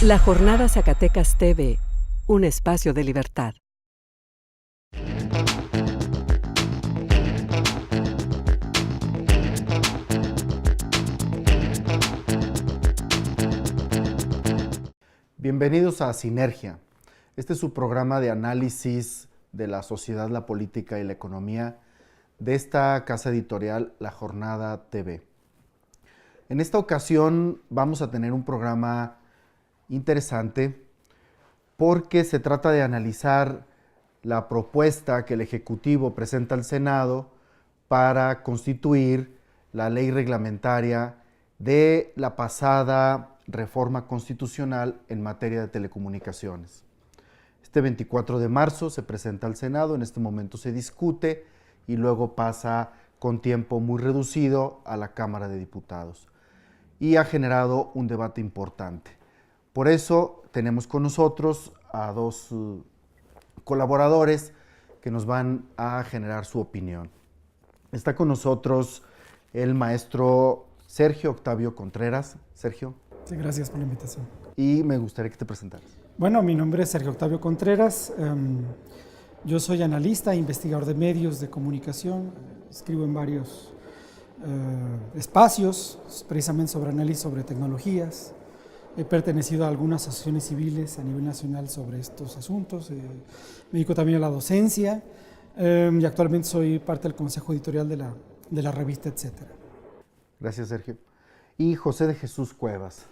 La Jornada Zacatecas TV, un espacio de libertad. Bienvenidos a Sinergia. Este es su programa de análisis de la sociedad, la política y la economía de esta casa editorial, La Jornada TV. En esta ocasión vamos a tener un programa interesante porque se trata de analizar la propuesta que el Ejecutivo presenta al Senado para constituir la ley reglamentaria de la pasada reforma constitucional en materia de telecomunicaciones. Este 24 de marzo se presenta al Senado, en este momento se discute y luego pasa con tiempo muy reducido a la Cámara de Diputados y ha generado un debate importante. Por eso tenemos con nosotros a dos colaboradores que nos van a generar su opinión. Está con nosotros el maestro Sergio Octavio Contreras. Sergio. Sí, gracias por la invitación. Y me gustaría que te presentaras. Bueno, mi nombre es Sergio Octavio Contreras. Yo soy analista, investigador de medios de comunicación. Escribo en varios espacios, precisamente sobre análisis sobre tecnologías. He pertenecido a algunas asociaciones civiles a nivel nacional sobre estos asuntos. Me dedico también a la docencia y actualmente soy parte del consejo editorial de la revista, etcétera. Gracias, Sergio. Y José de Jesús Cuevas.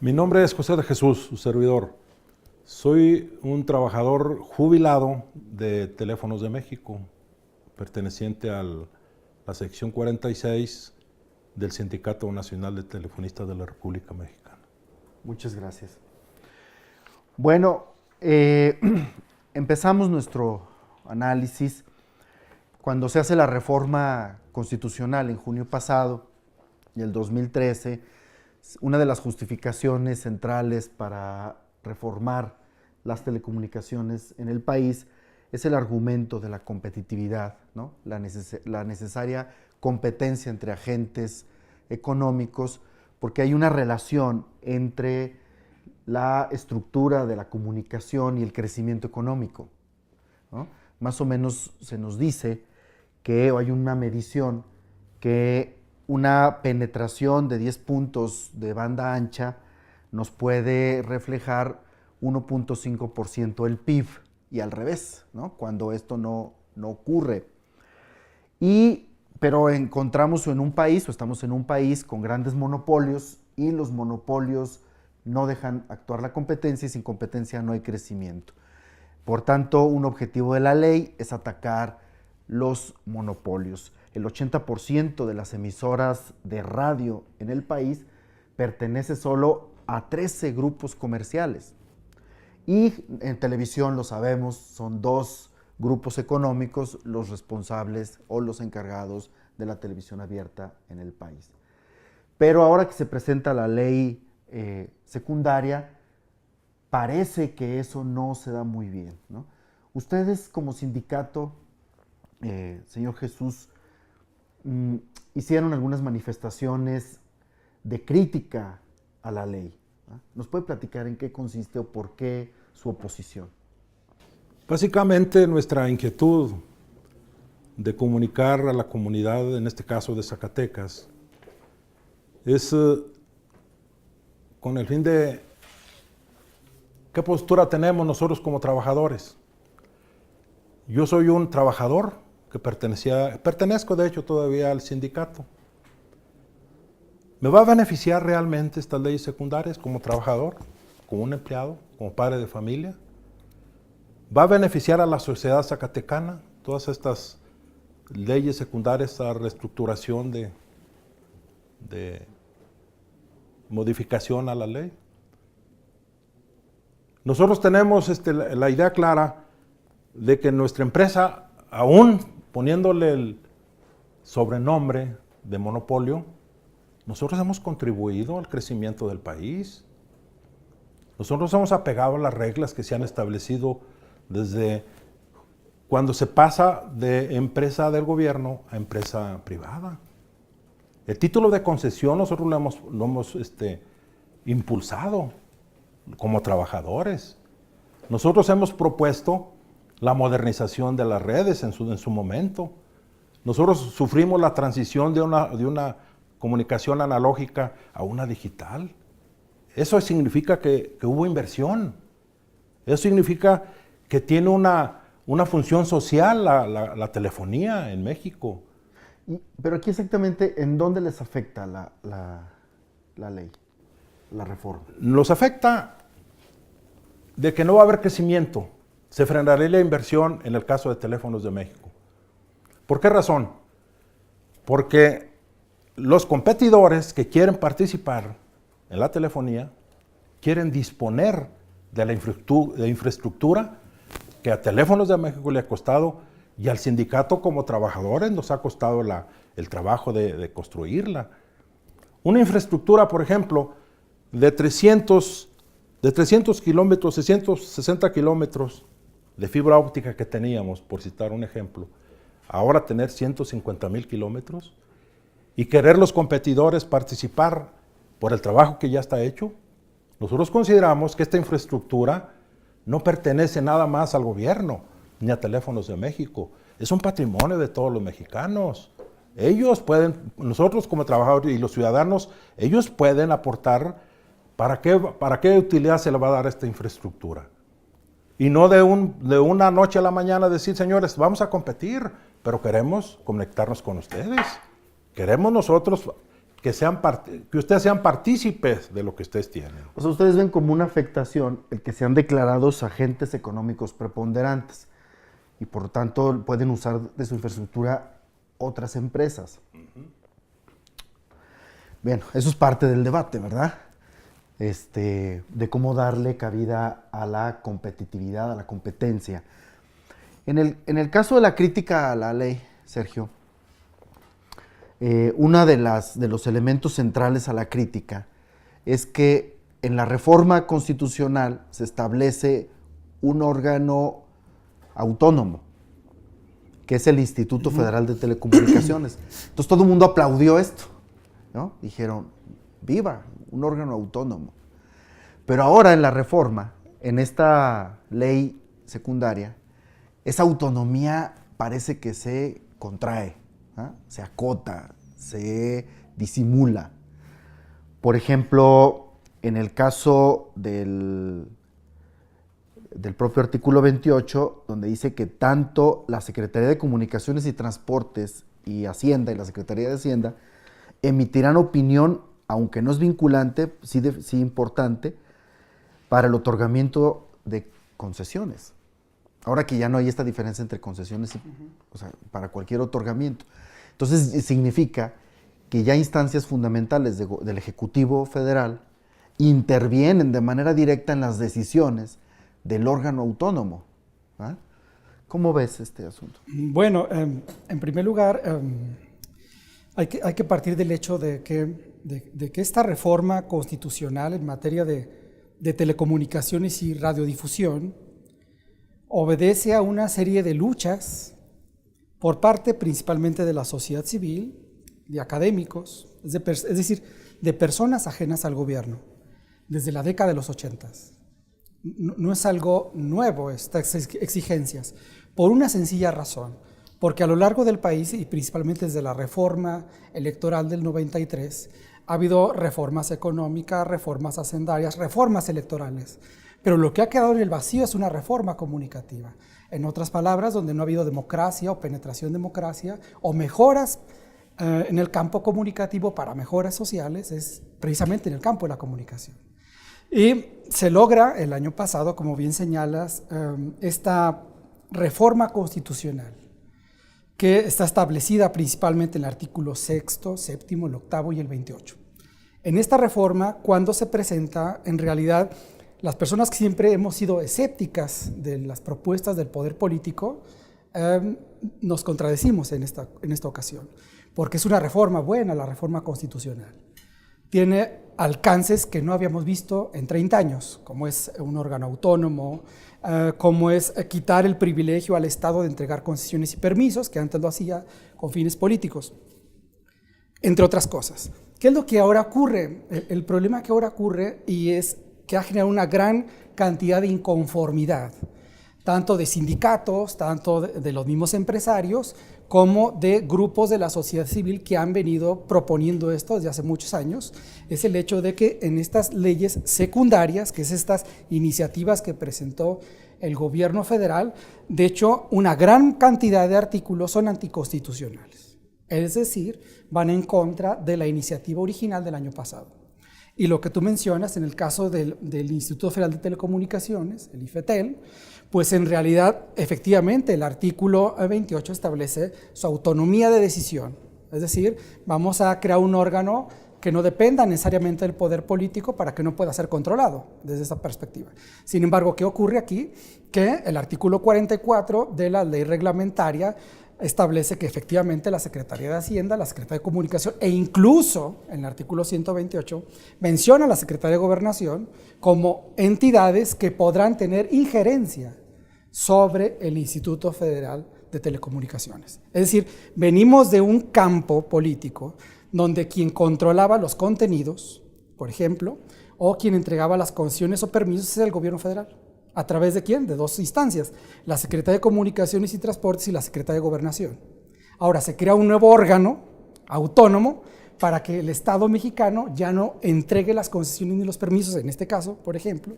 Mi nombre es José de Jesús, su servidor. Soy un trabajador jubilado de Teléfonos de México, perteneciente a la sección 46 del Sindicato Nacional de Telefonistas de la República Mexicana. Muchas gracias. Bueno, empezamos nuestro análisis cuando se hace la reforma constitucional en junio pasado, del 2013. Una de las justificaciones centrales para reformar las telecomunicaciones en el país es el argumento de la competitividad, ¿no? La necesaria competencia entre agentes económicos, porque hay una relación entre la estructura de la comunicación y el crecimiento económico, ¿no? Más o menos se nos dice que hay una medición que una penetración de 10 puntos de banda ancha nos puede reflejar 1.5% del PIB y al revés, ¿no? Cuando esto no ocurre. Pero encontramos en un país, o estamos en un país con grandes monopolios y los monopolios no dejan actuar la competencia y sin competencia no hay crecimiento. Por tanto, un objetivo de la ley es atacar los monopolios. El 80% de las emisoras de radio en el país pertenece solo a 13 grupos comerciales. Y en televisión, lo sabemos, son 2 grupos económicos los responsables o los encargados de la televisión abierta en el país. Pero ahora que se presenta la ley secundaria, parece que eso no se da muy bien, ¿no? Ustedes como sindicato, señor Jesús, hicieron algunas manifestaciones de crítica a la ley, ¿no? ¿Nos puede platicar en qué consiste o por qué su oposición? Básicamente nuestra inquietud de comunicar a la comunidad, en este caso de Zacatecas, es con el fin de qué postura tenemos nosotros como trabajadores. Yo soy un trabajador que pertenezco de hecho todavía al sindicato. ¿Me va a beneficiar realmente estas leyes secundarias como trabajador, como un empleado, como padre de familia? ¿Va a beneficiar a la sociedad zacatecana todas estas leyes secundarias, a reestructuración de modificación a la ley? Nosotros tenemos la idea clara de que nuestra empresa, aún poniéndole el sobrenombre de monopolio, nosotros hemos contribuido al crecimiento del país. Nosotros hemos apegado a las reglas que se han establecido desde cuando se pasa de empresa del gobierno a empresa privada. El título de concesión nosotros lo hemos impulsado. como trabajadores. Nosotros hemos propuesto la modernización de las redes en su momento. Nosotros sufrimos la transición de una comunicación analógica a una digital. Eso significa que hubo inversión. Eso significa que tiene una función social la telefonía en México. Pero aquí exactamente, ¿en dónde les afecta la ley, la reforma? Nos afecta de que no va a haber crecimiento. Se frenará la inversión en el caso de Teléfonos de México. ¿Por qué razón? Porque los competidores que quieren participar en la telefonía quieren disponer de la infraestructura que a Teléfonos de México le ha costado y al sindicato como trabajadores nos ha costado el trabajo de construirla. Una infraestructura, por ejemplo, de 300 kilómetros, 660 kilómetros de fibra óptica que teníamos, por citar un ejemplo, ahora tener 150,000 kilómetros y querer los competidores participar por el trabajo que ya está hecho. Nosotros consideramos que esta infraestructura no pertenece nada más al gobierno ni a Teléfonos de México. Es un patrimonio de todos los mexicanos. Ellos pueden, nosotros como trabajadores y los ciudadanos, ellos pueden aportar para qué utilidad se le va a dar esta infraestructura. Y no de una noche a la mañana decir, señores, vamos a competir, pero queremos conectarnos con ustedes. Queremos nosotros que ustedes sean partícipes de lo que ustedes tienen. O sea, ustedes ven como una afectación el que sean declarados agentes económicos preponderantes y por tanto pueden usar de su infraestructura otras empresas. Bien, eso es parte del debate, ¿verdad? De cómo darle cabida a la competitividad, a la competencia. En el caso de la crítica a la ley, Sergio, uno de los elementos centrales a la crítica es que en la reforma constitucional se establece un órgano autónomo, que es el Instituto Federal de Telecomunicaciones. Entonces todo el mundo aplaudió esto, ¿no? Dijeron, viva, un órgano autónomo. Pero ahora en la reforma, en esta ley secundaria, esa autonomía parece que se contrae, ¿eh? Se acota, se disimula. Por ejemplo, en el caso del propio artículo 28, donde dice que tanto la Secretaría de Comunicaciones y Transportes y Hacienda y la Secretaría de Hacienda emitirán opinión, aunque no es vinculante, sí importante, para el otorgamiento de concesiones. Ahora que ya no hay esta diferencia entre concesiones y, o sea, para cualquier otorgamiento. Entonces significa que ya instancias fundamentales del Ejecutivo Federal intervienen de manera directa en las decisiones del órgano autónomo. ¿Ah? ¿Cómo ves este asunto? Bueno, en primer lugar, hay que partir del hecho de que esta reforma constitucional en materia de telecomunicaciones y radiodifusión obedece a una serie de luchas por parte principalmente de la sociedad civil, de académicos, es decir, de personas ajenas al gobierno, desde la década de los 80. No es algo nuevo estas exigencias, por una sencilla razón, porque a lo largo del país y principalmente desde la reforma electoral del 93, ha habido reformas económicas, reformas hacendarias, reformas electorales, pero lo que ha quedado en el vacío es una reforma comunicativa. En otras palabras, donde no ha habido democracia o penetración democracia o mejoras en el campo comunicativo para mejoras sociales, es precisamente en el campo de la comunicación. Y se logra el año pasado, como bien señalas, esta reforma constitucional que está establecida principalmente en el artículo 6º, 7º, el 8º y el 28. En esta reforma, cuando se presenta, en realidad, las personas que siempre hemos sido escépticas de las propuestas del poder político, nos contradecimos en esta ocasión, porque es una reforma buena, la reforma constitucional. Tiene alcances que no habíamos visto en 30 años, como es un órgano autónomo, como es quitar el privilegio al Estado de entregar concesiones y permisos, que antes lo hacía con fines políticos, entre otras cosas. ¿Qué es lo que ahora ocurre? El problema que ahora ocurre, y es que ha generado una gran cantidad de inconformidad, tanto de sindicatos, tanto de los mismos empresarios, como de grupos de la sociedad civil que han venido proponiendo esto desde hace muchos años, es el hecho de que en estas leyes secundarias, que es estas iniciativas que presentó el gobierno federal, de hecho, una gran cantidad de artículos son anticonstitucionales, es decir, van en contra de la iniciativa original del año pasado. Y lo que tú mencionas en el caso del Instituto Federal de Telecomunicaciones, el IFETEL, pues en realidad, efectivamente, el artículo 28 establece su autonomía de decisión. Es decir, vamos a crear un órgano que no dependa necesariamente del poder político para que no pueda ser controlado desde esa perspectiva. Sin embargo, ¿qué ocurre aquí? Que el artículo 44 de la ley reglamentaria establece que efectivamente la Secretaría de Hacienda, la Secretaría de Comunicación e incluso en el artículo 128 menciona a la Secretaría de Gobernación como entidades que podrán tener injerencia sobre el Instituto Federal de Telecomunicaciones. Es decir, venimos de un campo político donde quien controlaba los contenidos, por ejemplo, o quien entregaba las concesiones o permisos es el gobierno federal. ¿A través de quién? De dos instancias, la Secretaría de Comunicaciones y Transportes y la Secretaría de Gobernación. Ahora se crea un nuevo órgano autónomo para que el Estado mexicano ya no entregue las concesiones ni los permisos, en este caso, por ejemplo,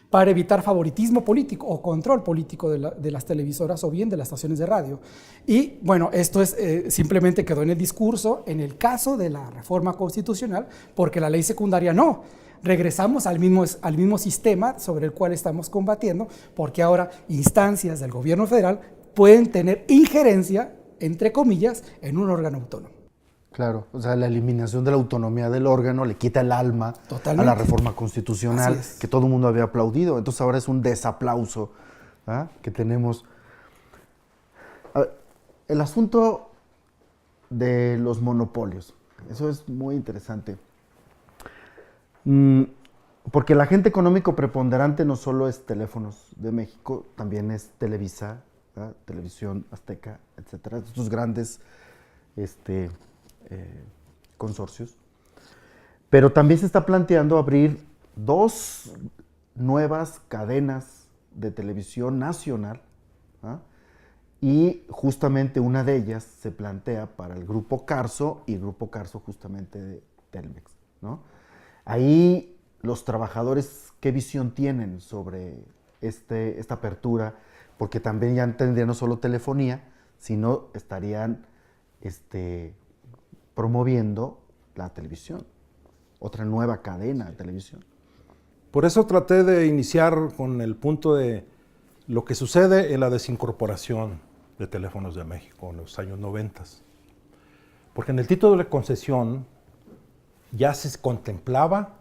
para evitar favoritismo político o control político de las televisoras o bien de las estaciones de radio. Y bueno, esto es simplemente quedó en el discurso en el caso de la reforma constitucional, porque la ley secundaria no. Regresamos al mismo sistema sobre el cual estamos combatiendo, porque ahora instancias del gobierno federal pueden tener injerencia, entre comillas, en un órgano autónomo. Claro, o sea, la eliminación de la autonomía del órgano le quita el alma a la reforma constitucional que todo el mundo había aplaudido. Entonces ahora es un desaplauso, ¿ah?, que tenemos. A ver, el asunto de los monopolios, eso es muy interesante. Porque el agente económico preponderante no solo es Teléfonos de México, también es Televisa, ¿verdad?, Televisión Azteca, etcétera, estos grandes consorcios. Pero también se está planteando abrir 2 nuevas cadenas de televisión nacional, ¿ah?, y justamente una de ellas se plantea para el Grupo Carso y el Grupo Carso justamente de Telmex, ¿no? Ahí los trabajadores, ¿qué visión tienen sobre esta apertura? Porque también ya tendrían no solo telefonía, sino estarían promoviendo la televisión, otra nueva cadena de televisión. Por eso traté de iniciar con el punto de lo que sucede en la desincorporación de Teléfonos de México en los años 90. Porque en el título de concesión ya se contemplaba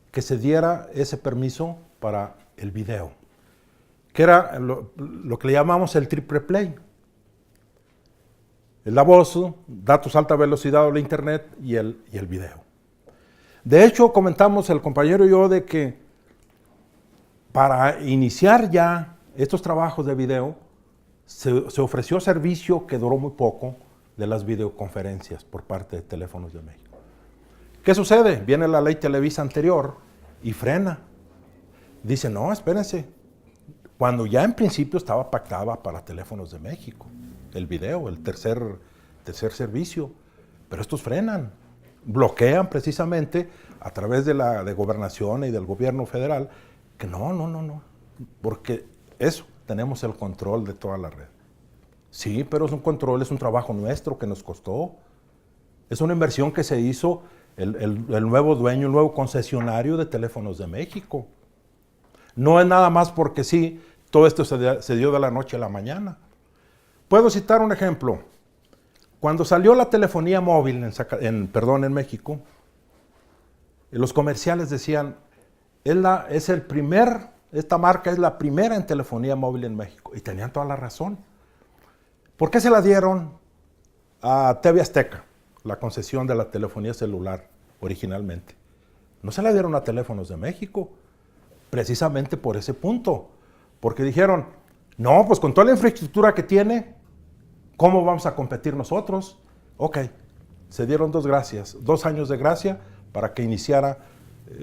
que se diera ese permiso para el video, que era lo que le llamamos el triple play. La voz, datos alta velocidad o la internet y el video. De hecho, comentamos el compañero y yo de que para iniciar ya estos trabajos de video se ofreció servicio que duró muy poco de las videoconferencias por parte de Teléfonos de México. ¿Qué sucede? Viene la ley Televisa anterior y frena. Dice, no, espérense. Cuando ya en principio estaba pactada para Teléfonos de México, el video, el tercer servicio. Pero estos frenan, bloquean precisamente a través de Gobernación y del gobierno federal, que no, porque eso, tenemos el control de toda la red. Sí, pero es un control, es un trabajo nuestro que nos costó. Es una inversión que se hizo el nuevo dueño, el nuevo concesionario de Teléfonos de México. No es nada más porque sí, todo esto se dio de la noche a la mañana. Puedo citar un ejemplo. Cuando salió la telefonía móvil en México, los comerciales decían, esta marca es la primera en telefonía móvil en México. Y tenían toda la razón. ¿Por qué se la dieron a TV Azteca, la concesión de la telefonía celular originalmente? No se la dieron a Teléfonos de México, precisamente por ese punto. Porque dijeron, no, pues con toda la infraestructura que tiene, ¿cómo vamos a competir nosotros? Ok, se dieron 2 años de gracia para que iniciara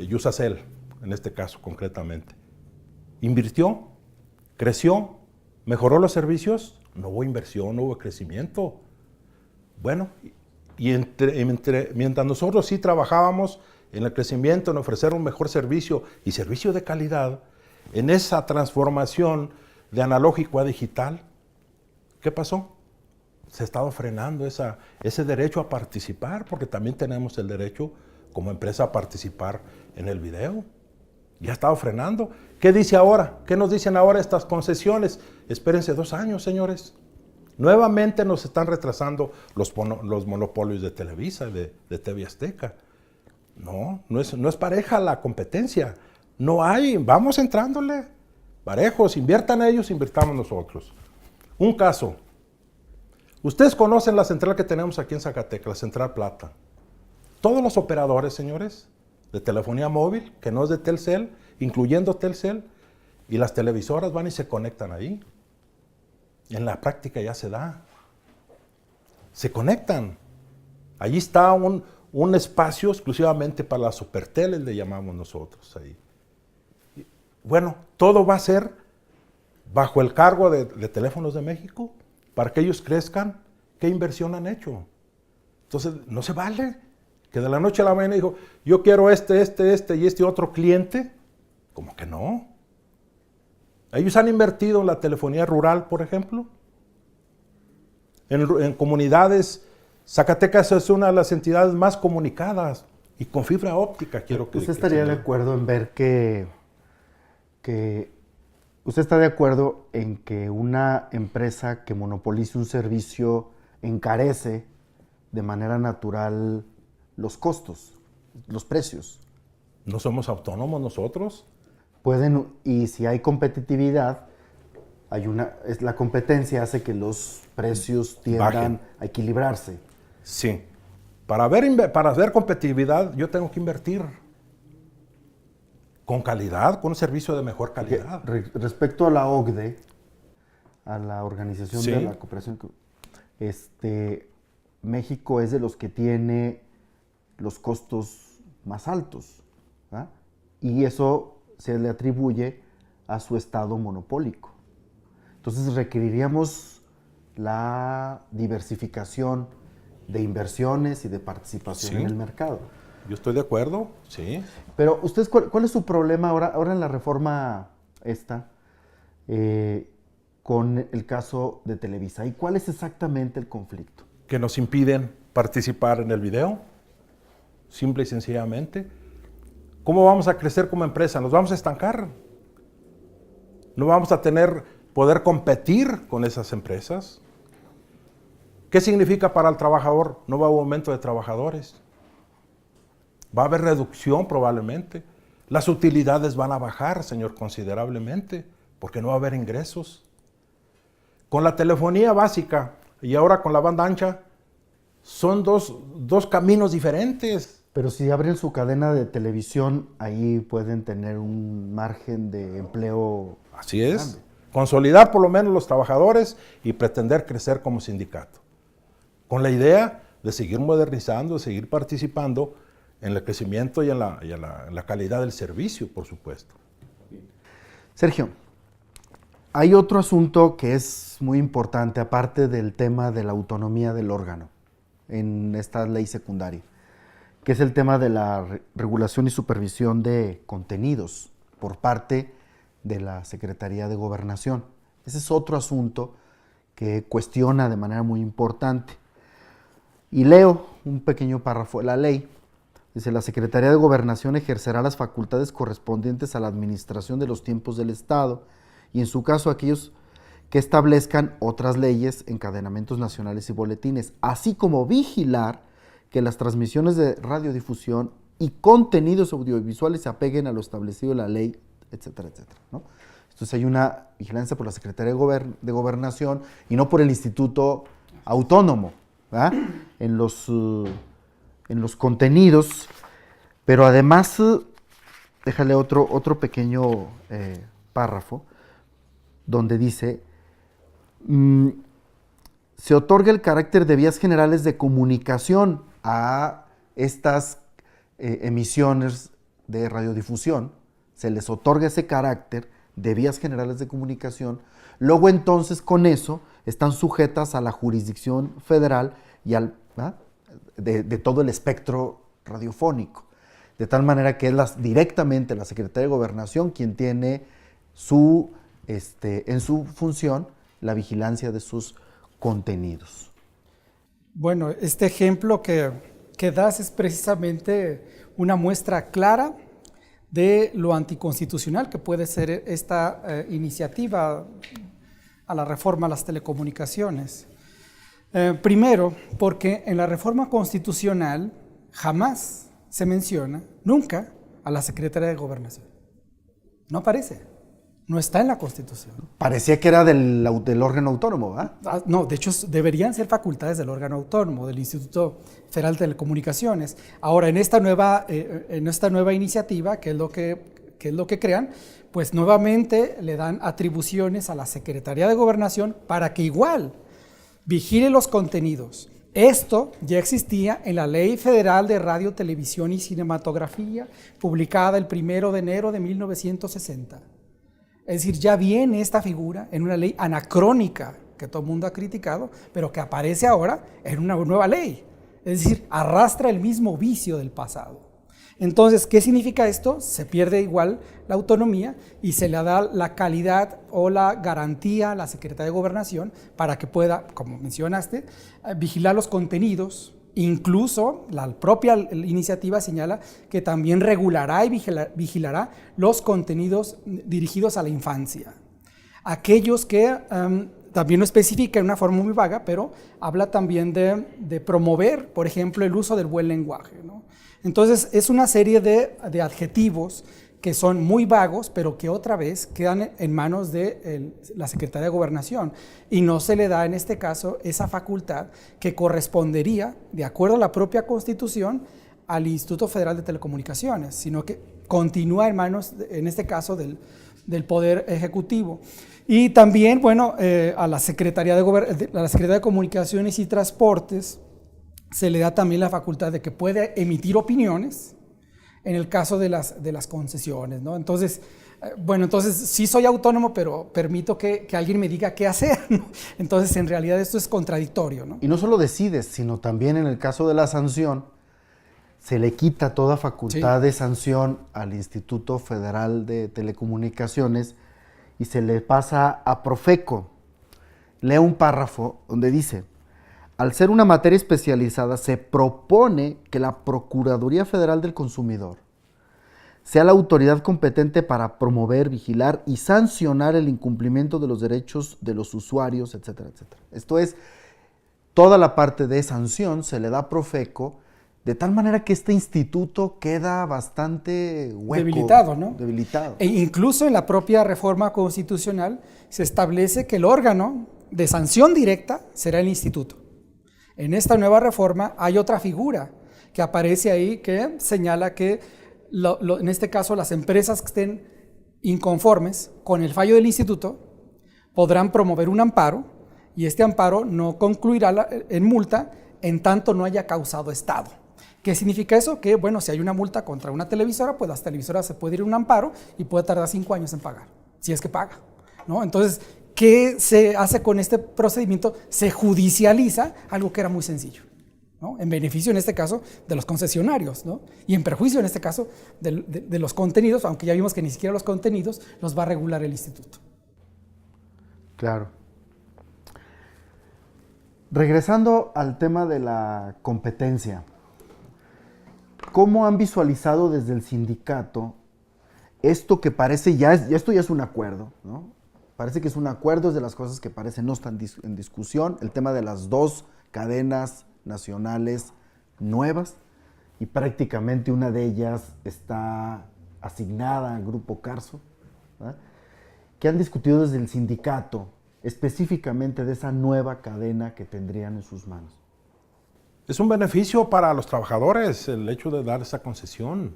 Yusacell en este caso concretamente, invirtió, creció, mejoró los servicios, no hubo inversión, no hubo crecimiento. Bueno, y mientras nosotros sí trabajábamos en el crecimiento, en ofrecer un mejor servicio y servicio de calidad, en esa transformación de analógico a digital, ¿qué pasó? Se ha estado frenando ese derecho a participar, porque también tenemos el derecho como empresa a participar en el video. Ya ha estado frenando. ¿Qué dice ahora? ¿Qué nos dicen ahora estas concesiones? Espérense 2 años, señores. Nuevamente nos están retrasando los monopolios de Televisa, de TV Azteca. No es pareja la competencia. No hay, vamos entrándole. Parejos, inviertan ellos, invirtamos nosotros. Un caso. Ustedes conocen la central que tenemos aquí en Zacatecas, la Central Plata. Todos los operadores, señores, de telefonía móvil, que no es de Telcel, incluyendo Telcel, y las televisoras van y se conectan ahí. En la práctica ya se da. Se conectan. Allí está un espacio exclusivamente para las superteles, le llamamos nosotros ahí. Bueno, todo va a ser bajo el cargo de Teléfonos de México, para que ellos crezcan. ¿Qué inversión han hecho? Entonces, no se vale que de la noche a la mañana dijo, yo quiero este y este otro cliente. ¿Cómo que no? Ellos han invertido en la telefonía rural, por ejemplo. En comunidades, Zacatecas es una de las entidades más comunicadas y con fibra óptica, quiero que... ¿Usted estaría de acuerdo en ver ¿Usted está de acuerdo en que una empresa que monopolice un servicio encarece de manera natural los costos, los precios? ¿No somos autónomos nosotros? Y si hay competitividad, la competencia hace que los precios tiendan bajen, a equilibrarse. Sí. Para ver competitividad, yo tengo que invertir. Con calidad, con un servicio de mejor calidad. Respecto a la OCDE, a la Organización de la Cooperación, México es de los que tiene los costos más altos, ¿verdad? Y eso se le atribuye a su estado monopólico. Entonces requeriríamos la diversificación de inversiones y de participación en el mercado. Yo estoy de acuerdo, sí. Pero ustedes, ¿cuál es su problema ahora en la reforma con el caso de Televisa? ¿Y cuál es exactamente el conflicto? Que nos impiden participar en el video, simple y sencillamente. ¿Cómo vamos a crecer como empresa? Nos vamos a estancar. No vamos a poder competir con esas empresas. ¿Qué significa para el trabajador? No va a haber aumento de trabajadores. Va a haber reducción probablemente. Las utilidades van a bajar, señor, considerablemente, porque no va a haber ingresos. Con la telefonía básica y ahora con la banda ancha, son dos caminos diferentes. Pero si abren su cadena de televisión, ahí pueden tener un margen de empleo. Así es. Grande. Consolidar por lo menos los trabajadores y pretender crecer como sindicato. Con la idea de seguir modernizando, de seguir participando en el crecimiento y en la calidad del servicio, por supuesto. Sergio, hay otro asunto que es muy importante, aparte del tema de la autonomía del órgano en esta ley secundaria, que es el tema de la regulación y supervisión de contenidos por parte de la Secretaría de Gobernación. Ese es otro asunto que cuestiona de manera muy importante. Y leo un pequeño párrafo de la ley. Dice, la Secretaría de Gobernación ejercerá las facultades correspondientes a la administración de los tiempos del Estado y en su caso aquellos que establezcan otras leyes, encadenamientos nacionales y boletines, así como vigilar que las transmisiones de radiodifusión y contenidos audiovisuales se apeguen a lo establecido en la ley, etcétera, etcétera, ¿no? Entonces hay una vigilancia por la Secretaría de Gobernación y no por el Instituto Autónomo, ¿verdad? En los contenidos, pero además, déjale otro pequeño párrafo, donde dice, se otorga el carácter de vías generales de comunicación a estas emisiones de radiodifusión, se les otorga ese carácter de vías generales de comunicación, luego entonces con eso están sujetas a la jurisdicción federal y de todo el espectro radiofónico. De tal manera que es directamente la Secretaría de Gobernación quien tiene en su función la vigilancia de sus contenidos. Bueno, este ejemplo que das es precisamente una muestra clara de lo anticonstitucional que puede ser esta iniciativa a la reforma a las telecomunicaciones. Primero, porque en la reforma constitucional jamás se menciona, nunca, a la Secretaría de Gobernación. No aparece, no está en la Constitución. Parecía que era del órgano autónomo, ¿verdad? No, de hecho deberían ser facultades del órgano autónomo, del Instituto Federal de Telecomunicaciones. Ahora, en esta nueva iniciativa, que es lo que crean, pues nuevamente le dan atribuciones a la Secretaría de Gobernación para que igual vigile los contenidos. Esto ya existía en la Ley Federal de Radio, Televisión y Cinematografía, publicada el 1 de enero de 1960. Es decir, ya viene esta figura en una ley anacrónica que todo el mundo ha criticado, pero que aparece ahora en una nueva ley. Es decir, arrastra el mismo vicio del pasado. Entonces, ¿qué significa esto? Se pierde igual la autonomía y se le da la calidad o la garantía a la Secretaría de Gobernación para que pueda, como mencionaste, vigilar los contenidos. Incluso la propia iniciativa señala que también regulará y vigilará los contenidos dirigidos a la infancia. Aquellos que también lo especifica en una forma muy vaga, pero habla también de promover, por ejemplo, el uso del buen lenguaje, ¿no? Entonces, es una serie de adjetivos que son muy vagos, pero que otra vez quedan en manos de la Secretaría de Gobernación y no se le da en este caso esa facultad que correspondería, de acuerdo a la propia Constitución, al Instituto Federal de Telecomunicaciones, sino que continúa en manos, en este caso, del Poder Ejecutivo. Y también, bueno, a la Secretaría de Comunicaciones y Transportes se le da también la facultad de que puede emitir opiniones en el caso de las concesiones, ¿no? Entonces, entonces sí soy autónomo, pero permito que alguien me diga qué hacer, ¿no? Entonces, en realidad esto es contradictorio, ¿no? Y no solo decides, sino también en el caso de la sanción, se le quita toda facultad de sanción al Instituto Federal de Telecomunicaciones y se le pasa a Profeco. Leo un párrafo donde dice: al ser una materia especializada, se propone que la Procuraduría Federal del Consumidor sea la autoridad competente para promover, vigilar y sancionar el incumplimiento de los derechos de los usuarios, etcétera, etcétera. Esto es, toda la parte de sanción se le da a Profeco, de tal manera que este instituto queda bastante hueco. Debilitado, ¿no? Debilitado. E incluso en la propia reforma constitucional se establece que el órgano de sanción directa será el instituto. En esta nueva reforma hay otra figura que aparece ahí que señala que, en este caso, las empresas que estén inconformes con el fallo del instituto podrán promover un amparo y este amparo no concluirá en multa en tanto no haya causado estado. ¿Qué significa eso? Que, bueno, si hay una multa contra una televisora, pues las televisoras se puede ir a un amparo y puede tardar 5 años en pagar, si es que paga, ¿no? Entonces, ¿qué se hace con este procedimiento? Se judicializa algo que era muy sencillo, ¿no? En beneficio, en este caso, de los concesionarios, ¿no? Y en perjuicio, en este caso, de los contenidos, aunque ya vimos que ni siquiera los contenidos los va a regular el instituto. Claro. Regresando al tema de la competencia, ¿cómo han visualizado desde el sindicato esto que parece esto ya es un acuerdo, ¿no? Parece que es un acuerdo, es de las cosas que parece no están en discusión, el tema de las 2 cadenas nacionales nuevas, y prácticamente una de ellas está asignada al Grupo Carso, ¿verdad? ¿Qué han discutido desde el sindicato específicamente de esa nueva cadena que tendrían en sus manos? Es un beneficio para los trabajadores el hecho de dar esa concesión.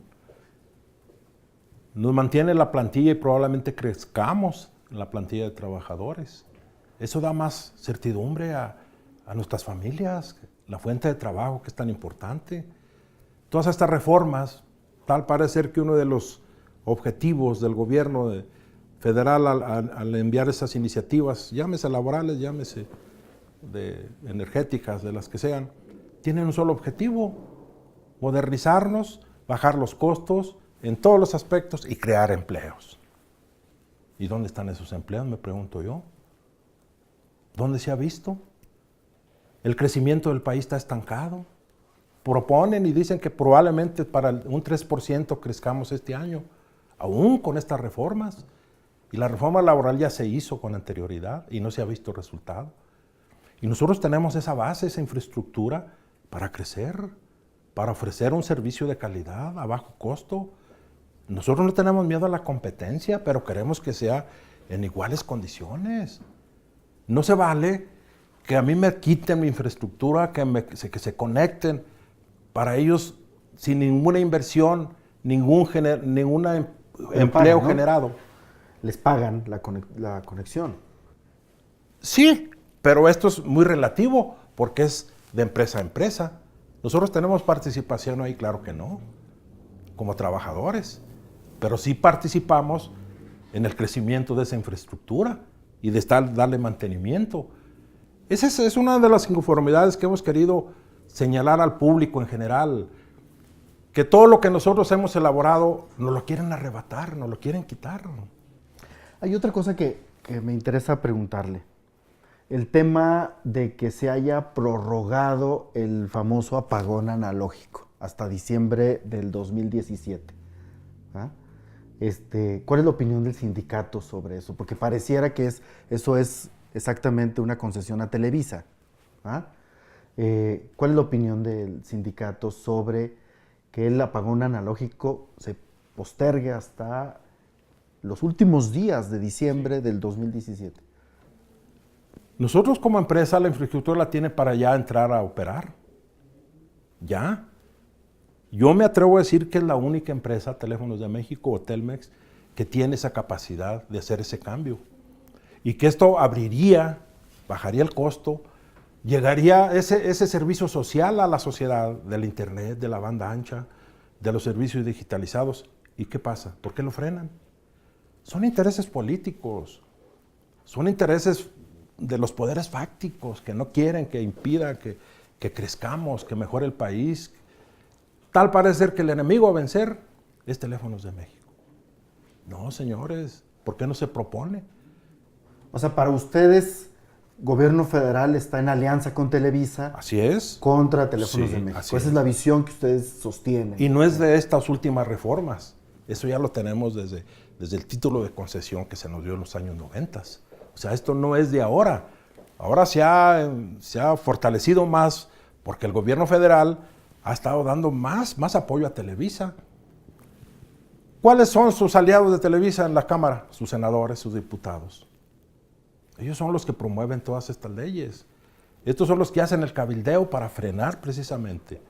Nos mantiene la plantilla y probablemente crezcamos en la plantilla de trabajadores. Eso da más certidumbre a nuestras familias, la fuente de trabajo que es tan importante. Todas estas reformas, tal parece ser que uno de los objetivos del gobierno federal al enviar esas iniciativas, llámese laborales, llámese energéticas, de las que sean, tienen un solo objetivo: modernizarnos, bajar los costos en todos los aspectos y crear empleos. ¿Y dónde están esos empleos? Me pregunto yo. ¿Dónde se ha visto? El crecimiento del país está estancado. Proponen y dicen que probablemente para un 3% crezcamos este año, aún con estas reformas. Y la reforma laboral ya se hizo con anterioridad y no se ha visto resultado. Y nosotros tenemos esa base, esa infraestructura para crecer, para ofrecer un servicio de calidad a bajo costo. Nosotros no tenemos miedo a la competencia, pero queremos que sea en iguales condiciones. No se vale que a mí me quiten mi infraestructura, que se conecten para ellos sin ninguna inversión, ningún empleo ¿no? generado. Les pagan la conexión. Sí, pero esto es muy relativo porque es de empresa a empresa. Nosotros tenemos participación ahí, claro que no, como trabajadores, pero sí participamos en el crecimiento de esa infraestructura y de darle mantenimiento. Esa es una de las inconformidades que hemos querido señalar al público en general, que todo lo que nosotros hemos elaborado nos lo quieren arrebatar, nos lo quieren quitar. Hay otra cosa que me interesa preguntarle. El tema de que se haya prorrogado el famoso apagón analógico hasta diciembre del 2017. ¿Ah? ¿Cuál es la opinión del sindicato sobre eso? Porque pareciera que eso es exactamente una concesión a Televisa. ¿Ah? ¿Cuál es la opinión del sindicato sobre que el apagón analógico se postergue hasta los últimos días de diciembre del 2017? Nosotros como empresa la infraestructura la tiene para ya entrar a operar. Ya. Yo me atrevo a decir que es la única empresa, Teléfonos de México o Telmex, que tiene esa capacidad de hacer ese cambio. Y que esto bajaría el costo, llegaría ese servicio social a la sociedad del internet, de la banda ancha, de los servicios digitalizados. ¿Y qué pasa? ¿Por qué lo frenan? Son intereses políticos, son intereses de los poderes fácticos que no quieren, que impidan que crezcamos, que mejore el país. Tal parece ser que el enemigo a vencer es Teléfonos de México. No, señores, ¿por qué no se propone? O sea, para ustedes, gobierno federal está en alianza con Televisa. Así es. Contra Teléfonos de México. Esa es la visión que ustedes sostienen. Y no es de estas últimas reformas. Eso ya lo tenemos desde el título de concesión que se nos dio en los años 90. O sea, esto no es de ahora. Ahora se ha fortalecido más porque el gobierno federal ha estado dando más apoyo a Televisa. ¿Cuáles son sus aliados de Televisa en la Cámara? Sus senadores, sus diputados. Ellos son los que promueven todas estas leyes. Estos son los que hacen el cabildeo para frenar precisamente.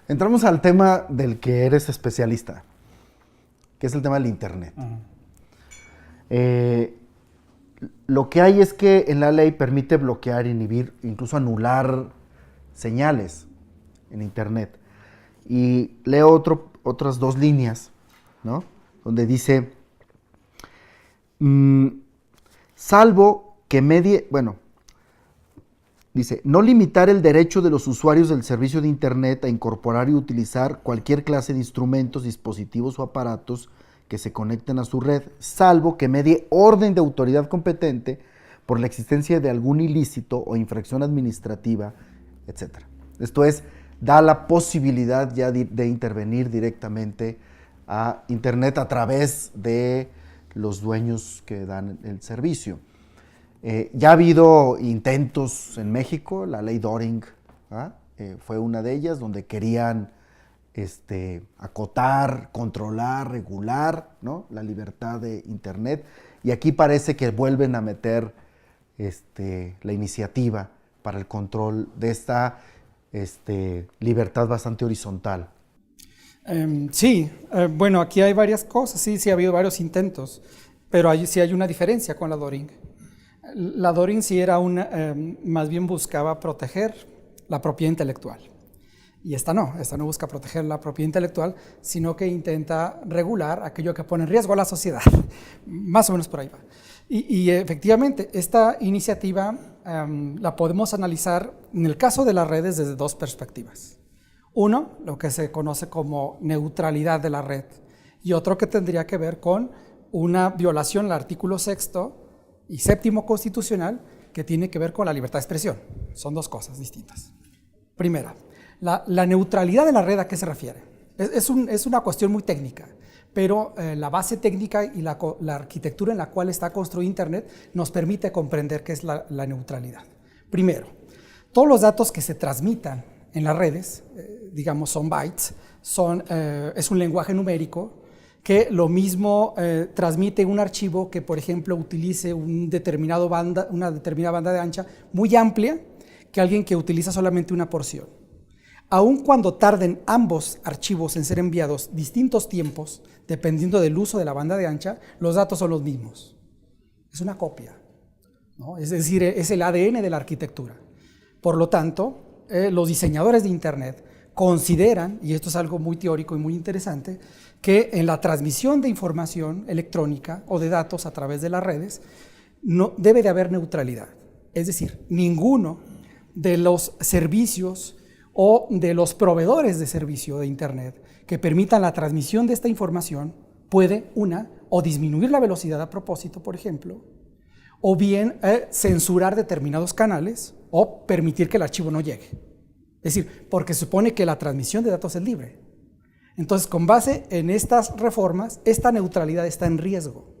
Entramos al tema del que eres especialista, que es el tema del Internet. Lo que hay es que en la ley permite bloquear, inhibir, incluso anular señales en Internet. Y leo otras dos líneas, ¿no? Donde dice, salvo que dice, no limitar el derecho de los usuarios del servicio de Internet a incorporar y utilizar cualquier clase de instrumentos, dispositivos o aparatos que se conecten a su red, salvo que medie orden de autoridad competente por la existencia de algún ilícito o infracción administrativa, etc. Esto es, da la posibilidad ya de intervenir directamente a Internet a través de los dueños que dan el servicio. Ya ha habido intentos en México, la ley Doring fue una de ellas, donde querían acotar, controlar, regular, ¿no?, la libertad de Internet. Y aquí parece que vuelven a meter la iniciativa para el control de esta libertad bastante horizontal. Bueno, aquí hay varias cosas, sí ha habido varios intentos, pero sí hay una diferencia con la Doring. La Doring sí era más bien buscaba proteger la propiedad intelectual. Y esta no busca proteger la propiedad intelectual, sino que intenta regular aquello que pone en riesgo a la sociedad. Más o menos por ahí va. Y efectivamente, esta iniciativa la podemos analizar en el caso de las redes desde dos perspectivas. Uno, lo que se conoce como neutralidad de la red, y otro que tendría que ver con una violación al artículo 6º y 7º constitucional, que tiene que ver con la libertad de expresión. Son dos cosas distintas. Primera, la neutralidad de la red, ¿a qué se refiere? Es una cuestión muy técnica, pero la base técnica y la arquitectura en la cual está construido Internet nos permite comprender qué es la neutralidad. Primero, todos los datos que se transmitan en las redes, digamos son bytes, es un lenguaje numérico que lo mismo transmite un archivo que, por ejemplo, utilice una determinada banda de ancha muy amplia que alguien que utiliza solamente una porción. Aun cuando tarden ambos archivos en ser enviados distintos tiempos, dependiendo del uso de la banda de ancha, los datos son los mismos. Es una copia, ¿no? Es decir, es el ADN de la arquitectura. Por lo tanto, los diseñadores de Internet consideran, y esto es algo muy teórico y muy interesante, que en la transmisión de información electrónica o de datos a través de las redes no debe de haber neutralidad. Es decir, ninguno de los servicios o de los proveedores de servicio de Internet que permitan la transmisión de esta información puede, o disminuir la velocidad a propósito, por ejemplo, o bien censurar determinados canales o permitir que el archivo no llegue. Es decir, porque supone que la transmisión de datos es libre. Entonces, con base en estas reformas, esta neutralidad está en riesgo,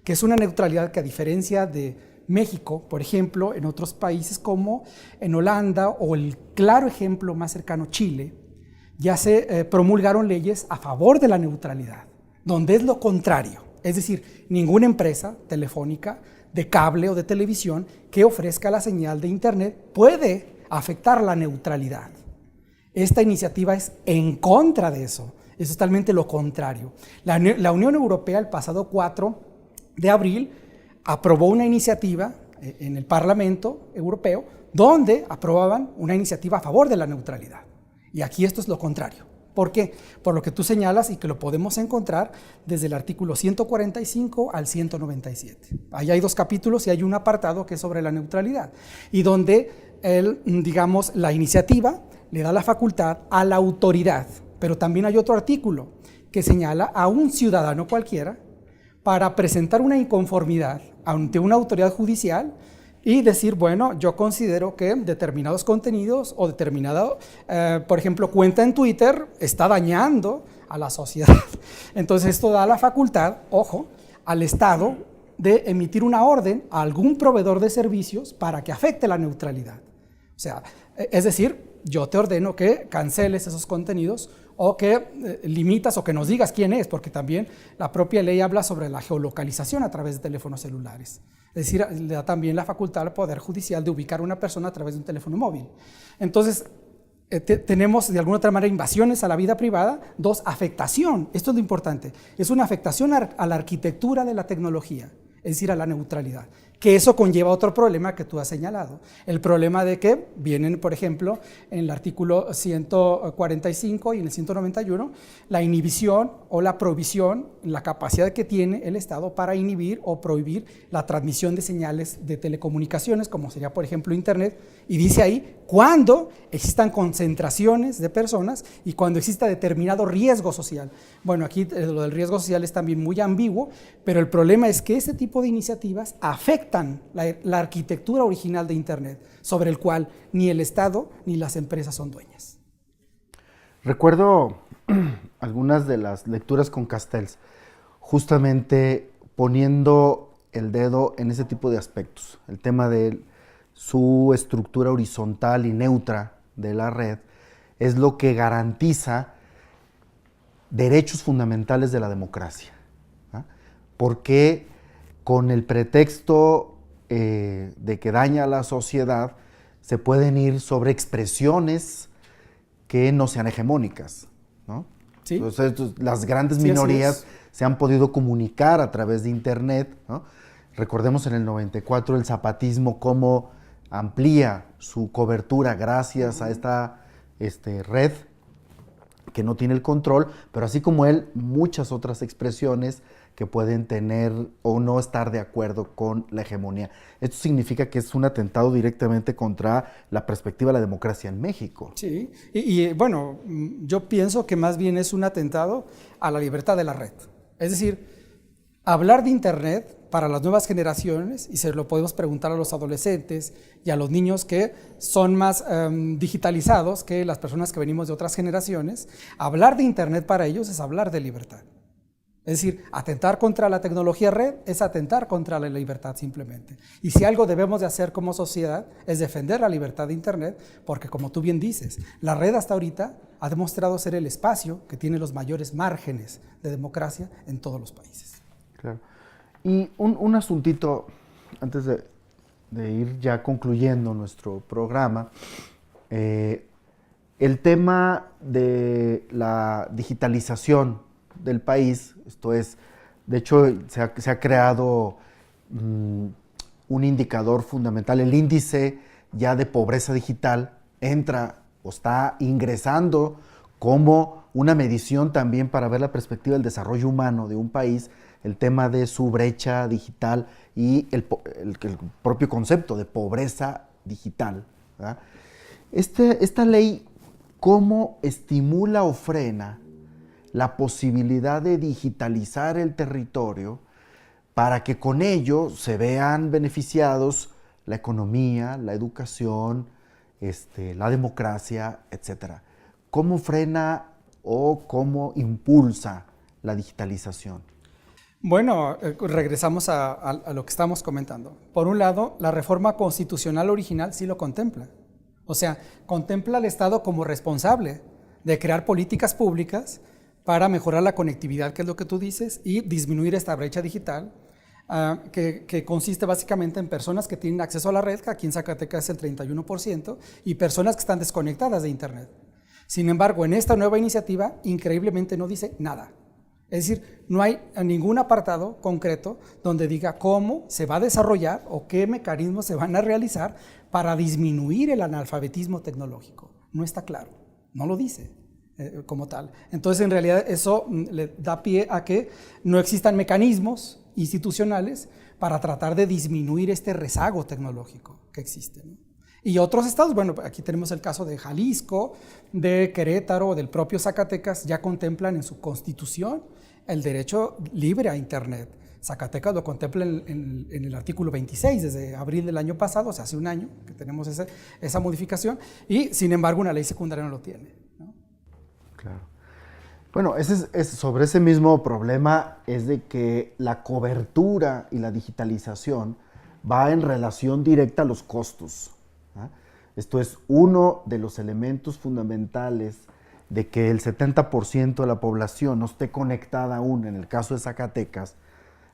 que es una neutralidad que, a diferencia de México, por ejemplo, en otros países como en Holanda o el claro ejemplo más cercano, Chile, ya se promulgaron leyes a favor de la neutralidad, donde es lo contrario. Es decir, ninguna empresa telefónica, de cable o de televisión que ofrezca la señal de Internet puede afectar la neutralidad. Esta iniciativa es en contra de eso, es totalmente lo contrario. La Unión Europea el pasado 4 de abril aprobó una iniciativa en el Parlamento Europeo donde aprobaban una iniciativa a favor de la neutralidad. Y aquí esto es lo contrario. ¿Por qué? Por lo que tú señalas y que lo podemos encontrar desde el artículo 145 al 197. Ahí hay dos capítulos y hay un apartado que es sobre la neutralidad y donde la iniciativa le da la facultad a la autoridad, pero también hay otro artículo que señala a un ciudadano cualquiera para presentar una inconformidad ante una autoridad judicial y decir, bueno, yo considero que determinados contenidos o determinado, por ejemplo, cuenta en Twitter está dañando a la sociedad. Entonces esto da la facultad, ojo, al Estado de emitir una orden a algún proveedor de servicios para que afecte la neutralidad. O sea, es decir, yo te ordeno que canceles esos contenidos o que limitas o que nos digas quién es, porque también la propia ley habla sobre la geolocalización a través de teléfonos celulares. Es decir, le da también la facultad al Poder Judicial de ubicar a una persona a través de un teléfono móvil. Entonces, tenemos de alguna otra manera invasiones a la vida privada. Dos, afectación. Esto es lo importante. Es una afectación a la arquitectura de la tecnología, es decir, a la neutralidad. Que eso conlleva otro problema que tú has señalado. El problema de que vienen, por ejemplo, en el artículo 145 y en el 191, la inhibición o la prohibición, la capacidad que tiene el Estado para inhibir o prohibir la transmisión de señales de telecomunicaciones, como sería, por ejemplo, Internet, y dice ahí, cuando existan concentraciones de personas y cuando exista determinado riesgo social. Bueno, aquí lo del riesgo social es también muy ambiguo, pero el problema es que este tipo de iniciativas afectan la arquitectura original de Internet, sobre el cual ni el Estado ni las empresas son dueñas. Recuerdo algunas de las lecturas con Castells, justamente poniendo el dedo en ese tipo de aspectos, el tema de su estructura horizontal y neutra de la red es lo que garantiza derechos fundamentales de la democracia, ¿no? Porque con el pretexto de que daña a la sociedad, se pueden ir sobre expresiones que no sean hegemónicas, ¿no? ¿Sí? Entonces, las grandes minorías se han podido comunicar a través de Internet, ¿no? Recordemos en el 94 el zapatismo cómo amplía su cobertura gracias a esta red que no tiene el control, pero así como él, muchas otras expresiones que pueden tener o no estar de acuerdo con la hegemonía. Esto significa que es un atentado directamente contra la perspectiva de la democracia en México. Sí, bueno, yo pienso que más bien es un atentado a la libertad de la red. Es decir, hablar de Internet para las nuevas generaciones, y se lo podemos preguntar a los adolescentes y a los niños que son más digitalizados que las personas que venimos de otras generaciones, hablar de Internet para ellos es hablar de libertad. Es decir, atentar contra la tecnología red es atentar contra la libertad simplemente. Y si algo debemos de hacer como sociedad es defender la libertad de Internet, porque como tú bien dices, la red hasta ahorita ha demostrado ser el espacio que tiene los mayores márgenes de democracia en todos los países. Claro. Y un asuntito, antes de ir ya concluyendo nuestro programa, el tema de la digitalización del país, esto es, de hecho se ha creado un indicador fundamental, el índice ya de pobreza digital entra o está ingresando como una medición también para ver la perspectiva del desarrollo humano de un país, el tema de su brecha digital y el propio concepto de pobreza digital, ¿verdad? Esta ley, ¿cómo estimula o frena la posibilidad de digitalizar el territorio para que con ello se vean beneficiados la economía, la educación, la democracia, etcétera? ¿Cómo frena o cómo impulsa la digitalización? Bueno, regresamos a lo que estamos comentando. Por un lado, la reforma constitucional original sí lo contempla. O sea, contempla al Estado como responsable de crear políticas públicas para mejorar la conectividad, que es lo que tú dices, y disminuir esta brecha digital, que consiste básicamente en personas que tienen acceso a la red, que aquí en Zacatecas es el 31%, y personas que están desconectadas de Internet. Sin embargo, en esta nueva iniciativa, increíblemente no dice nada. Es decir, no hay ningún apartado concreto donde diga cómo se va a desarrollar o qué mecanismos se van a realizar para disminuir el analfabetismo tecnológico. No está claro, no lo dice como tal. Entonces, en realidad, eso le da pie a que no existan mecanismos institucionales para tratar de disminuir este rezago tecnológico que existe, ¿no? Y otros estados, bueno, aquí tenemos el caso de Jalisco, de Querétaro, del propio Zacatecas, ya contemplan en su constitución el derecho libre a Internet. Zacatecas lo contempla en el artículo 26 desde abril del año pasado, o sea, hace un año que tenemos esa modificación, y sin embargo una ley secundaria no lo tiene, ¿no? Claro. Bueno, sobre ese mismo problema es de que la cobertura y la digitalización va en relación directa a los costos. Esto es uno de los elementos fundamentales de que el 70% de la población no esté conectada aún, en el caso de Zacatecas,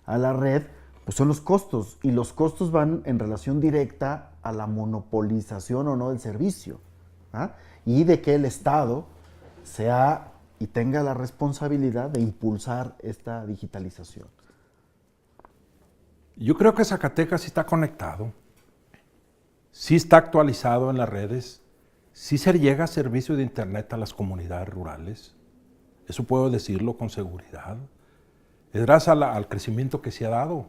a la red, pues son los costos, y los costos van en relación directa a la monopolización o no del servicio, y de que el Estado sea y tenga la responsabilidad de impulsar esta digitalización. Yo creo que Zacatecas sí está conectado, sí está actualizado en las redes, sí se llega a servicio de Internet a las comunidades rurales. Eso puedo decirlo con seguridad. Es gracias al crecimiento que se ha dado.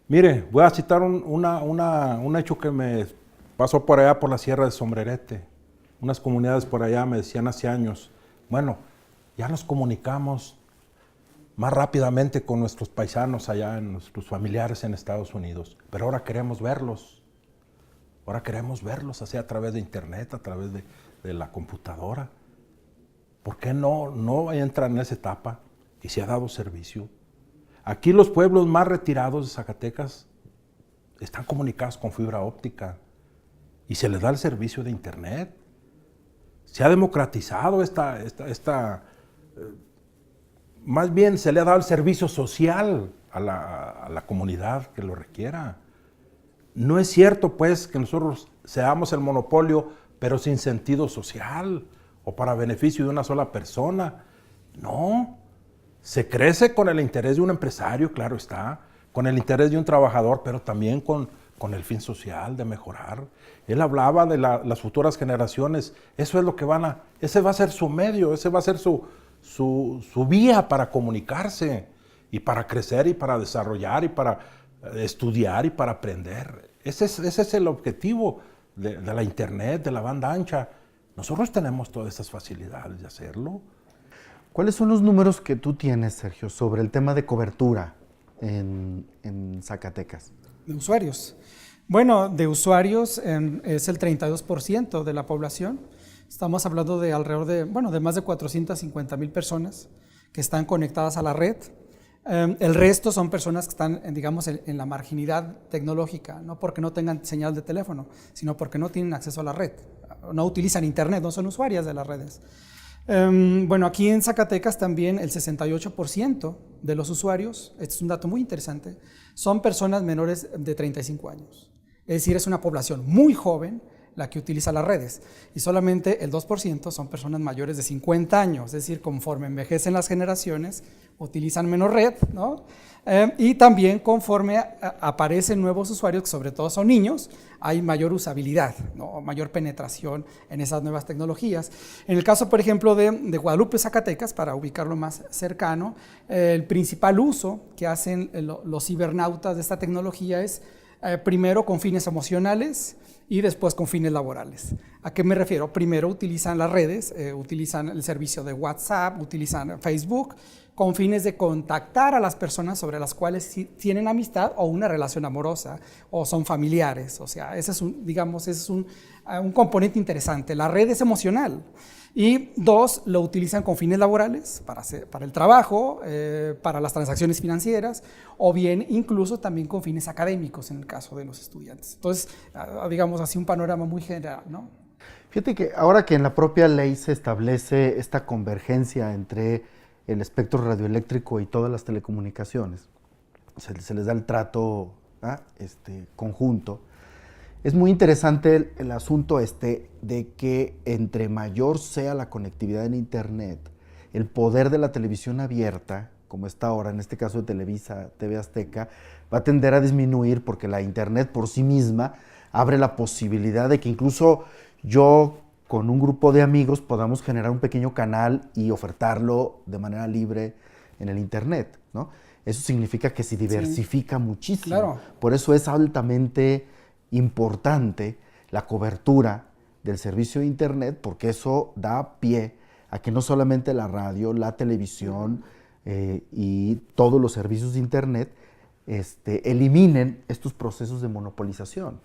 Mire, voy a citar un hecho que me pasó por allá por la Sierra de Sombrerete. Unas comunidades por allá me decían hace años, bueno, ya nos comunicamos más rápidamente con nuestros paisanos allá, nuestros familiares en Estados Unidos, pero ahora queremos verlos. Ahora queremos verlos así a través de Internet, a través de la computadora. ¿Por qué no entran en esa etapa y se ha dado servicio? Aquí los pueblos más retirados de Zacatecas están comunicados con fibra óptica y se les da el servicio de Internet. Se ha democratizado más bien se le ha dado el servicio social a la comunidad que lo requiera. No es cierto, pues, que nosotros seamos el monopolio, pero sin sentido social o para beneficio de una sola persona. No, se crece con el interés de un empresario, claro está, con el interés de un trabajador, pero también con con el fin social, de mejorar. Él hablaba de las futuras generaciones. Eso es lo que ese va a ser su medio, ese va a ser su vía para comunicarse y para crecer y para desarrollar y para estudiar y para aprender. Ese es el objetivo de la internet, de la banda ancha. Nosotros tenemos todas estas facilidades de hacerlo. ¿Cuáles son los números que tú tienes, Sergio, sobre el tema de cobertura en Zacatecas? De usuarios. Bueno, de usuarios es el 32% de la población. Estamos hablando de alrededor de más de 450,000 personas que están conectadas a la red. El resto son personas que están, digamos, en la marginalidad tecnológica, no porque no tengan señal de teléfono, sino porque no tienen acceso a la red, no utilizan internet, no son usuarias de las redes. Bueno, aquí en Zacatecas también el 68% de los usuarios, este es un dato muy interesante, son personas menores de 35 años. Es decir, es una población muy joven la que utiliza las redes, y solamente el 2% son personas mayores de 50 años, es decir, conforme envejecen las generaciones, utilizan menos red, ¿no? Y también conforme aparecen nuevos usuarios, que sobre todo son niños, hay mayor usabilidad, ¿no? Mayor penetración en esas nuevas tecnologías. En el caso, por ejemplo, de Guadalupe, Zacatecas, para ubicarlo más cercano, el principal uso que hacen los cibernautas de esta tecnología es primero con fines emocionales y después con fines laborales. ¿A qué me refiero? Primero utilizan las redes, utilizan el servicio de WhatsApp, utilizan Facebook, con fines de contactar a las personas sobre las cuales tienen amistad o una relación amorosa o son familiares. O sea, ese es un componente interesante. La red es emocional. Y dos, lo utilizan con fines laborales, para el trabajo, para las transacciones financieras, o bien incluso también con fines académicos en el caso de los estudiantes. Entonces, digamos así, un panorama muy general, ¿no? Fíjate que ahora que en la propia ley se establece esta convergencia entre el espectro radioeléctrico y todas las telecomunicaciones, se les da el trato conjunto. Es muy interesante el asunto de que entre mayor sea la conectividad en Internet, el poder de la televisión abierta, como está ahora, en este caso de Televisa, TV Azteca, va a tender a disminuir porque la Internet por sí misma abre la posibilidad de que incluso yo con un grupo de amigos podamos generar un pequeño canal y ofertarlo de manera libre en el Internet, ¿no? Eso significa que se diversifica muchísimo. Claro. Por eso es altamente importante la cobertura del servicio de Internet, porque eso da pie a que no solamente la radio, la televisión y todos los servicios de Internet eliminen estos procesos de monopolización.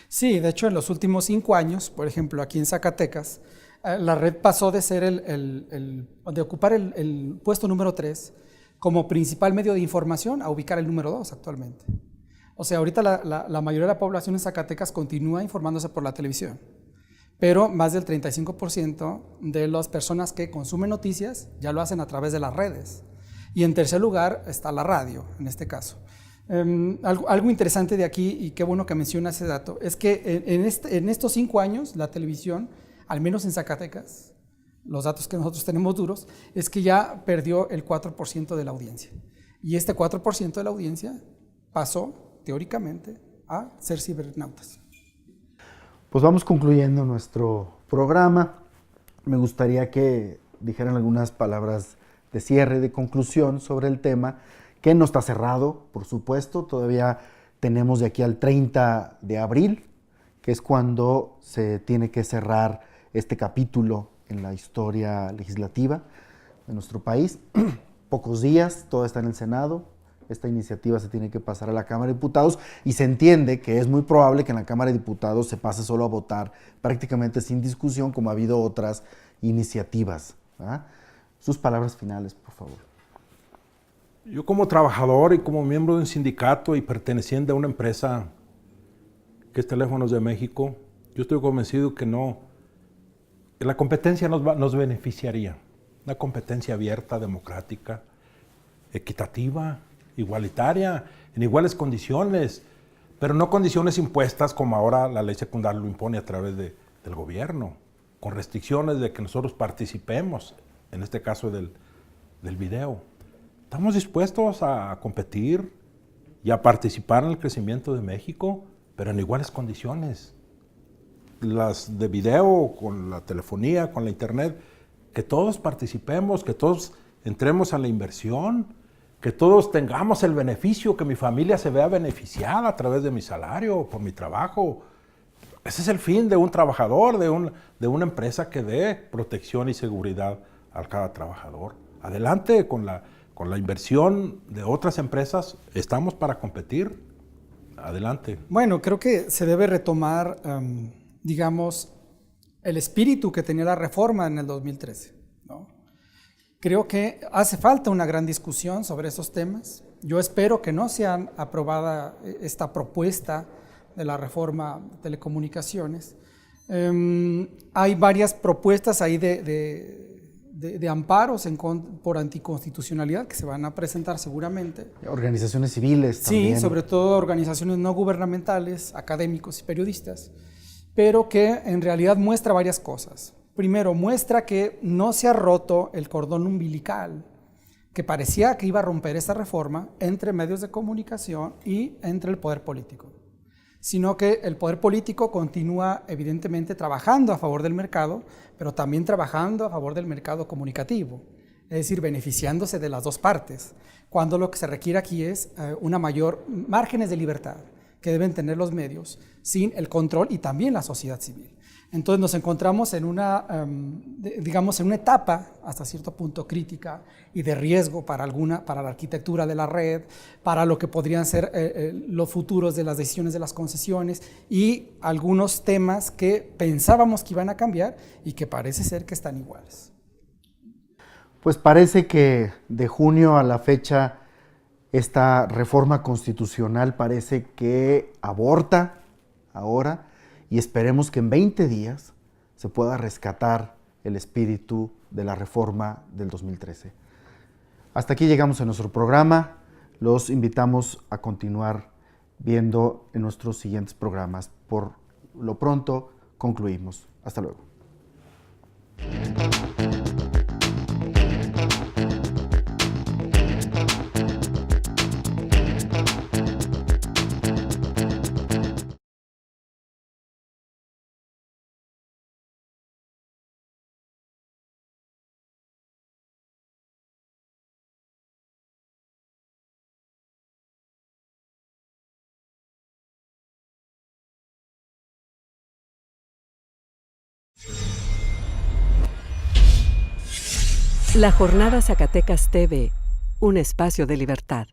Sí, de hecho en los últimos 5 años, por ejemplo aquí en Zacatecas, la red pasó de ser de ocupar el puesto número 3 como principal medio de información a ubicar el número 2 actualmente. O sea, ahorita la mayoría de la población en Zacatecas continúa informándose por la televisión, pero más del 35% de las personas que consumen noticias ya lo hacen a través de las redes. Y en tercer lugar está la radio, en este caso. Algo interesante de aquí, y qué bueno que menciona ese dato, es que en estos 5 años la televisión, al menos en Zacatecas, los datos que nosotros tenemos duros, es que ya perdió el 4% de la audiencia. Y este 4% de la audiencia pasó teóricamente a ser cibernautas. Pues vamos concluyendo nuestro programa. Me gustaría que dijeran algunas palabras de cierre, de conclusión sobre el tema, que no está cerrado, por supuesto. Todavía tenemos de aquí al 30 de abril, que es cuando se tiene que cerrar este capítulo en la historia legislativa de nuestro país. Pocos días, todo está en el Senado. Esta iniciativa se tiene que pasar a la Cámara de Diputados y se entiende que es muy probable que en la Cámara de Diputados se pase solo a votar prácticamente sin discusión, como ha habido otras iniciativas, ¿verdad? Sus palabras finales, por favor. Yo como trabajador y como miembro de un sindicato y perteneciente a una empresa que es Teléfonos de México, yo estoy convencido que la competencia nos beneficiaría. Una competencia abierta, democrática, equitativa, igualitaria, en iguales condiciones, pero no condiciones impuestas como ahora la ley secundaria lo impone a través del gobierno, con restricciones de que nosotros participemos, en este caso del video. Estamos dispuestos a competir y a participar en el crecimiento de México, pero en iguales condiciones. Las de video, con la telefonía, con la internet, que todos participemos, que todos entremos a la inversión, que todos tengamos el beneficio, que mi familia se vea beneficiada a través de mi salario, por mi trabajo. Ese es el fin de un trabajador, de una empresa que dé protección y seguridad a cada trabajador. Adelante con la inversión de otras empresas, estamos para competir. Adelante. Bueno, creo que se debe retomar, digamos, el espíritu que tenía la reforma en el 2013, ¿no? Creo que hace falta una gran discusión sobre esos temas. Yo espero que no sea aprobada esta propuesta de la reforma de telecomunicaciones. Hay varias propuestas ahí de amparos por anticonstitucionalidad que se van a presentar seguramente. Organizaciones civiles también. Sí, sobre todo organizaciones no gubernamentales, académicos y periodistas, pero que en realidad muestra varias cosas. Primero, muestra que no se ha roto el cordón umbilical que parecía que iba a romper esta reforma entre medios de comunicación y entre el poder político, sino que el poder político continúa evidentemente trabajando a favor del mercado, pero también trabajando a favor del mercado comunicativo, es decir, beneficiándose de las dos partes, cuando lo que se requiere aquí es una mayor márgenes de libertad que deben tener los medios sin el control y también la sociedad civil. Entonces nos encontramos en una, digamos, en una etapa hasta cierto punto crítica y de riesgo para la arquitectura de la red, para lo que podrían ser los futuros de las decisiones de las concesiones y algunos temas que pensábamos que iban a cambiar y que parece ser que están iguales. Pues parece que de junio a la fecha esta reforma constitucional parece que aborta ahora, y esperemos que en 20 días se pueda rescatar el espíritu de la reforma del 2013. Hasta aquí llegamos en nuestro programa. Los invitamos a continuar viendo en nuestros siguientes programas. Por lo pronto, concluimos. Hasta luego. La Jornada Zacatecas TV, un espacio de libertad.